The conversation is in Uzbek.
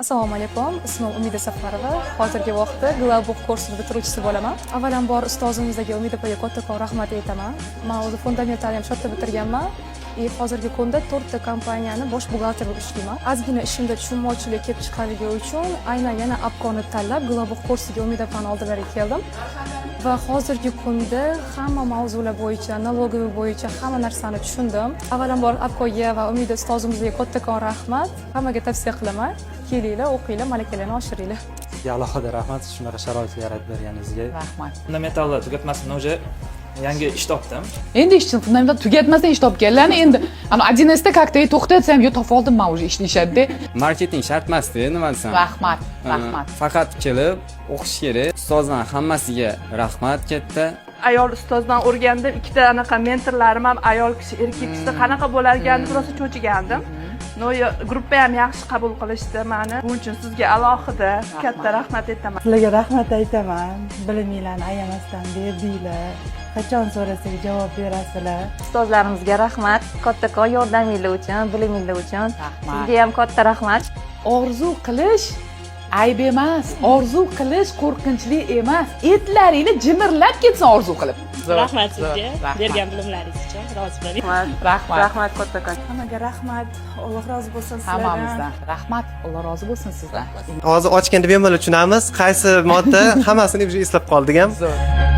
Assalomu alaykum. Ismim Umida Safarova. Hozirgi vaqtda Global kursini bitiruvchisi bo'laman. Avvalambor ustozimizga Umida opaga kattakon rahmat aytaman. Men o'zi fundamentalni ham shodda bitirganman. Hozirgi kunda 4 ta kompaniyani bosh buxgalter bo'lib ishlayman. Ozgina ishimda tushunmovchilik kelib chiqqanligi uchun aynan yana Apkoni tanlab Global kursiga Umida opani oldilariga keldim. Va hozirgi kunda hamma mavzular bo'yicha, налоговый bo'yicha hamma narsani tushundim. Avvalambor Apkoga va Umida ustozimizga kattakon rahmat. Hammaga tavsiya qilaman. Kelinglar, o'qinglar, malakalarni oshiringlar. Sizga alohida rahmat, shunaqa sharoitlar yaratib berganingizga. Rahmat. Fundamentalni tugatmasdan o'zi yangi ish topdim. Endi ishni fundamental tugatmasdan ish topganlarni endi ana 11 ta как-то to'xtatsam, yo topib oldim, men уже ishlashadi. Marketing shart emas-da, nima desam. Rahmat, rahmat. Faqat kelib o'qish kerak. Ustozdan hammasiga rahmat katta. Ayol ustozdan o'rgandim. Ikkita anaqa mentorlarim ham ayol kishi, erkak kishi qanaqa bo'larganini rosa cho'chigandim. No, gruppa ham yaxshi qabul qilishdi meni. Buning uchun sizga alohida katta rahmat aytaman. Sizlarga rahmat aytaman. Biliminglarni ayamasdan berdinglar. Qachon so'rasak javob berasizlar. Ustozlarimizga rahmat, kattakon yordaminglar uchun, biliminglar uchun. Sizga ham katta rahmat. Orzu qilish ayb emas, orzu qilish qo'rqinchli emas. Etlaringni jimirlab ketsin orzu qilib. Rahmat sizga bergan bilimlaringiz uchun. Rozi bo'ling. Rahmat. Rahmat kattakon. Hammaga rahmat. Alloh rozi bo'lsin sizlardan. Hammamizdan. Rahmat. Alloh rozi bo'lsin sizdan. Hozir ochganda bemalol tushunamiz. Qaysi modda hammasini eslab qoldik ham. Zo'r.